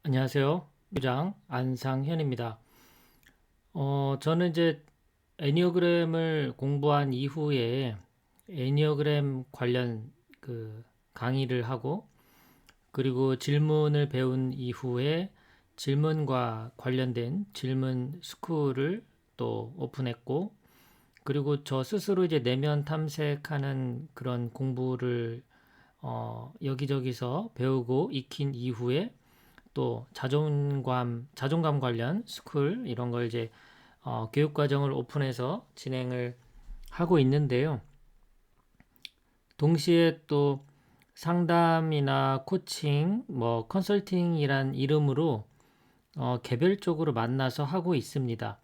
안녕하세요. 부장 안상현입니다. 저는 이제 애니어그램을 공부한 이후에 애니어그램 관련 그 강의를 하고 그리고 질문을 배운 이후에 질문과 관련된 질문 스쿨을 또 오픈했고 그리고 저 스스로 이제 내면 탐색하는 그런 공부를 여기저기서 배우고 익힌 이후에 또 자존감 관련 스쿨 이런 걸 이제 교육 과정을 오픈해서 진행을 하고 있는데요. 동시에 또 상담이나 코칭, 뭐 컨설팅이란 이름으로 개별적으로 만나서 하고 있습니다.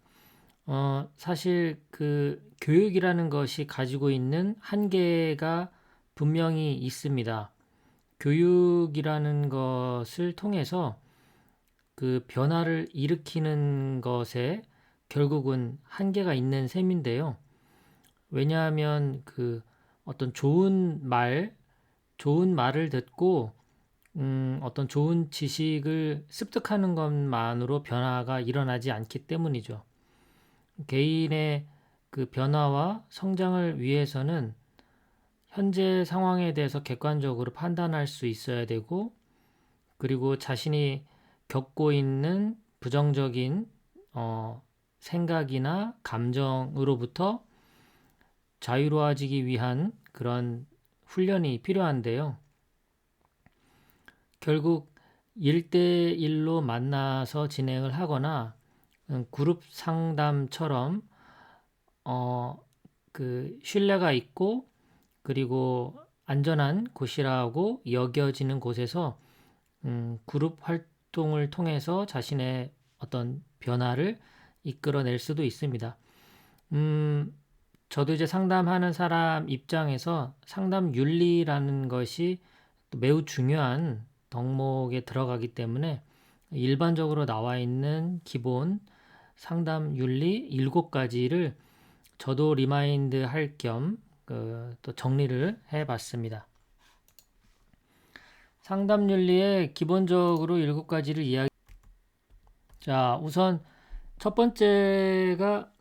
사실 그 교육이라는 것이 가지고 있는 한계가 분명히 있습니다. 교육이라는 것을 통해서 그 변화를 일으키는 것에 결국은 한계가 있는 셈인데요. 왜냐하면 그 어떤 좋은 말을 듣고 어떤 좋은 지식을 습득하는 것만으로 변화가 일어나지 않기 때문이죠. 개인의 그 변화와 성장을 위해서는 현재 상황에 대해서 객관적으로 판단할 수 있어야 되고, 그리고 자신이 겪고 있는 부정적인 생각이나 감정으로부터 자유로워지기 위한 그런 훈련이 필요한데요. 결국 1대1로 만나서 진행을 하거나 그룹 상담처럼 그 신뢰가 있고 그리고 안전한 곳이라고 여겨지는 곳에서 그룹 활동을 통해서 자신의 어떤 변화를 이끌어낼 수도 있습니다. 음, 저도 이제 상담하는 사람 입장에서 상담 윤리라는 것이 또 매우 중요한 덕목에 들어가기 때문에 일반적으로 나와 있는 기본 상담 윤리 7가지를 저도 리마인드 할 겸 또 정리를 해 봤습니다. 상담 윤리의 기본적으로 7가지를 이야기. 자, 우선 첫 번째가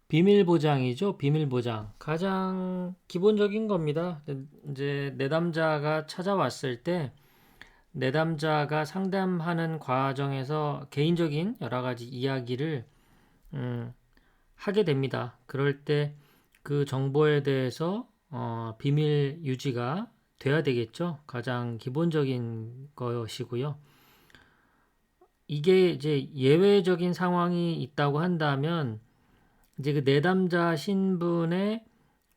비밀 보장이죠. 비밀 보장. 가장 기본적인 겁니다. 이제 내담자가 찾아왔을 때 내담자가 상담하는 과정에서 개인적인 여러 가지 이야기를 음, 하게 됩니다. 그럴 때 그 정보에 대해서 비밀 유지가 돼야 되겠죠. 가장 기본적인 것이고요. 이게 이제 예외적인 상황이 있다고 한다면 이제 그 내담자 신분의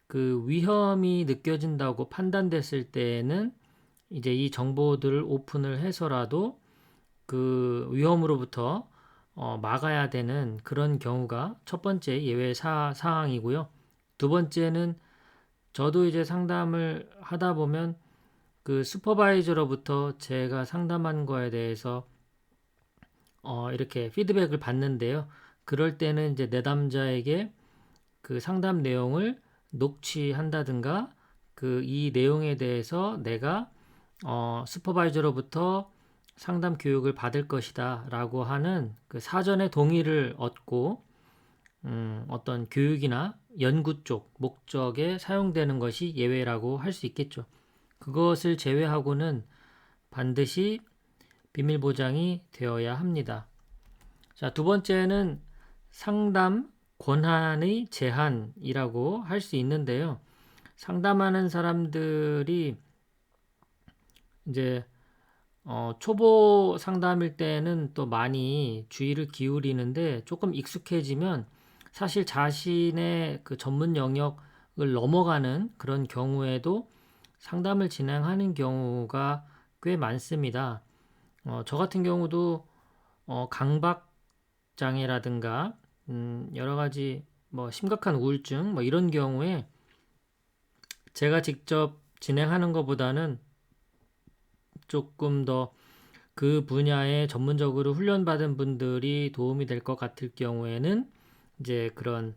그 위험이 느껴진다고 판단됐을 때에는 이제 이 정보들을 오픈을 해서라도 그 위험으로부터 막아야 되는 그런 경우가 첫 번째 예외 사항이고요. 두 번째는 저도 이제 상담을 하다 보면 그 슈퍼바이저로부터 제가 상담한 거에 대해서 이렇게 피드백을 받는데요. 그럴 때는 이제 내담자에게 그 상담 내용을 녹취한다든가 그 이 내용에 대해서 내가 슈퍼바이저로부터 상담 교육을 받을 것이다 라고 하는 그 사전의 동의를 얻고 어떤 교육이나 연구 쪽 목적에 사용되는 것이 예외라고 할 수 있겠죠. 그것을 제외하고는 반드시 비밀 보장이 되어야 합니다. 자, 두 번째는 상담 권한의 제한이라고 할 수 있는데요. 상담하는 사람들이 이제 초보 상담일 때는 또 많이 주의를 기울이는데 조금 익숙해지면 사실 자신의 그 전문 영역을 넘어가는 그런 경우에도 상담을 진행하는 경우가 꽤 많습니다. 저 같은 경우도 강박 장애라든가 여러 가지 뭐 심각한 우울증 뭐 이런 경우에 제가 직접 진행하는 것보다는 조금 더 그 분야에 전문적으로 훈련받은 분들이 도움이 될 것 같을 경우에는 이제 그런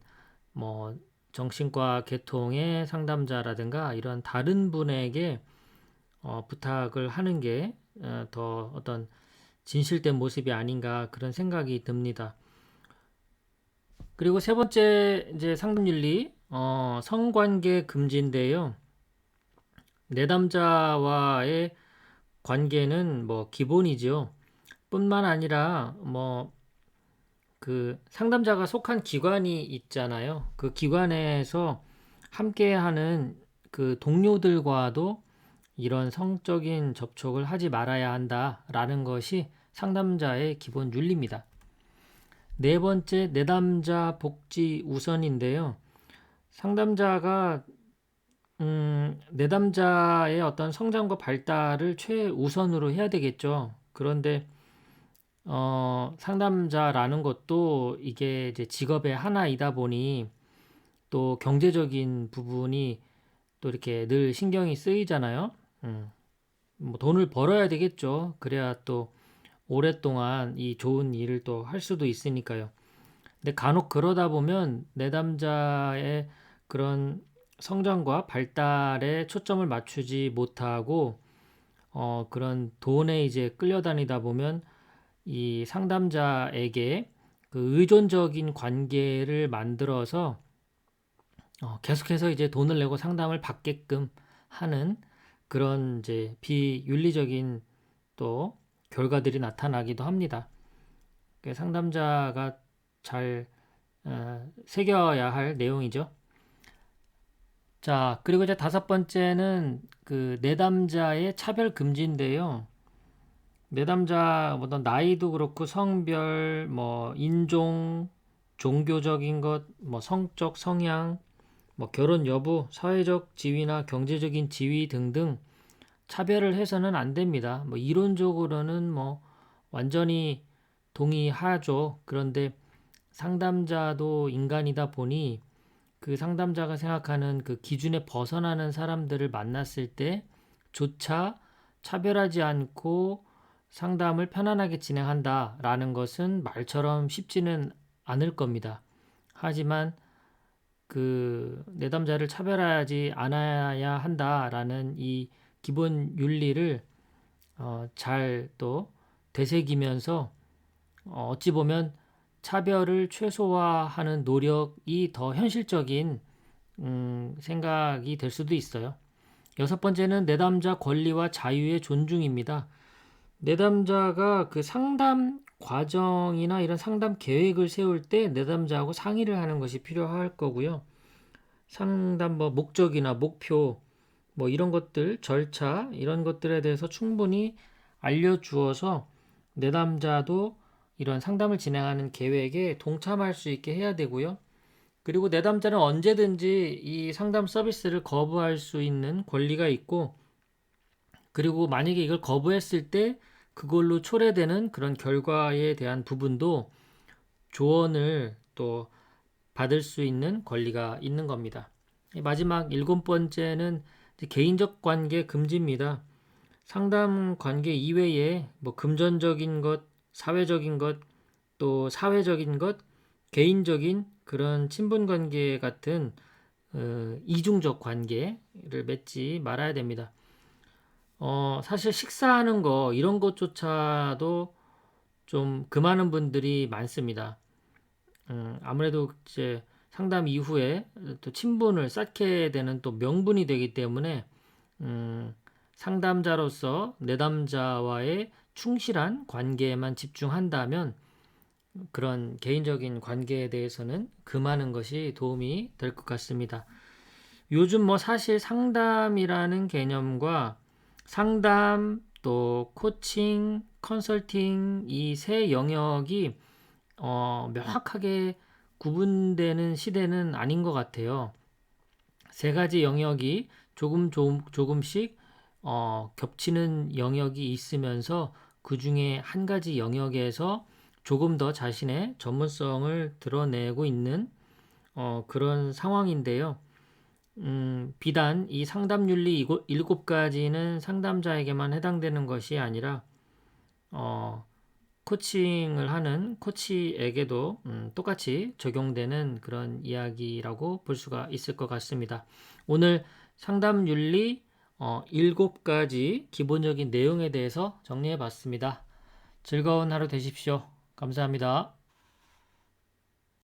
뭐 정신과 계통의 상담자라든가 이런 다른 분에게 부탁을 하는 게 더 어떤 진실된 모습이 아닌가 그런 생각이 듭니다. 그리고 세 번째 이제 상담윤리 성관계 금지인데요. 내담자와의 관계는 뭐 기본이죠. 뿐만 아니라 뭐 그 상담자가 속한 기관이 있잖아요. 그 기관에서 함께하는 그 동료들과도 이런 성적인 접촉을 하지 말아야 한다라는 것이 상담자의 기본 윤리입니다. 네 번째, 내담자 복지 우선인데요. 상담자가 내담자의 어떤 성장과 발달을 최우선으로 해야 되겠죠. 그런데 상담자라는 것도 이게 이제 직업의 하나이다 보니 또 경제적인 부분이 또 이렇게 늘 신경이 쓰이잖아요. 뭐 돈을 벌어야 되겠죠. 그래야 또 오랫동안 이 좋은 일을 또 할 수도 있으니까요. 근데 간혹 그러다 보면 내담자의 그런 성장과 발달에 초점을 맞추지 못하고 그런 돈에 이제 끌려다니다 보면 이 상담자에게 그 의존적인 관계를 만들어서 계속해서 이제 돈을 내고 상담을 받게끔 하는 그런 이제 비윤리적인 또 결과들이 나타나기도 합니다. 상담자가 잘 새겨야 할 내용이죠. 자, 그리고 이제 다섯 번째는 그 내담자의 차별 금지인데요. 내담자 어떤 나이도 그렇고 성별, 뭐 인종, 종교적인 것, 뭐 성적 성향, 뭐 결혼 여부, 사회적 지위나 경제적인 지위 등등 차별을 해서는 안 됩니다. 뭐 이론적으로는 뭐 완전히 동의하죠. 그런데 상담자도 인간이다 보니 그 상담자가 생각하는 그 기준에 벗어나는 사람들을 만났을 때조차 차별하지 않고 상담을 편안하게 진행한다라는 것은 말처럼 쉽지는 않을 겁니다. 하지만 그 내담자를 차별하지 않아야 한다라는 이 기본 윤리를 잘 또 되새기면서 어찌 보면 차별을 최소화하는 노력이 더 현실적인 생각이 될 수도 있어요. 여섯 번째는 내담자 권리와 자유의 존중입니다. 내담자가 그 상담 과정이나 이런 상담 계획을 세울 때 내담자하고 상의를 하는 것이 필요할 거고요. 상담 뭐 목적이나 목표 뭐 이런 것들 절차 이런 것들에 대해서 충분히 알려주어서 내담자도 이런 상담을 진행하는 계획에 동참할 수 있게 해야 되고요. 그리고 내담자는 언제든지 이 상담 서비스를 거부할 수 있는 권리가 있고, 그리고 만약에 이걸 거부했을 때 그걸로 초래되는 그런 결과에 대한 부분도 조언을 또 받을 수 있는 권리가 있는 겁니다. 마지막 일곱 번째는 개인적 관계 금지입니다. 상담 관계 이외에 뭐 금전적인 것, 사회적인 것, 또 사회적인 것, 개인적인 그런 친분 관계 같은 이중적 관계를 맺지 말아야 됩니다. 사실 식사하는 거 이런 것조차도 좀 금하는 분들이 많습니다. 아무래도 이제 상담 이후에 또 친분을 쌓게 되는 또 명분이 되기 때문에 상담자로서 내담자와의 충실한 관계에만 집중한다면 그런 개인적인 관계에 대해서는 금하는 것이 도움이 될 것 같습니다. 요즘 뭐 사실 상담이라는 개념과 상담 또 코칭, 컨설팅 이 세 영역이 명확하게 구분되는 시대는 아닌 것 같아요. 세 가지 영역이 조금씩 겹치는 영역이 있으면서 그 중에 한 가지 영역에서 조금 더 자신의 전문성을 드러내고 있는 그런 상황인데요. 비단 이 상담윤리 일곱 가지는 상담자에게만 해당되는 것이 아니라 코칭을 하는 코치에게도 똑같이 적용되는 그런 이야기라고 볼 수가 있을 것 같습니다. 오늘 상담윤리 7가지 기본적인 내용에 대해서 정리해 봤습니다. 즐거운 하루 되십시오. 감사합니다.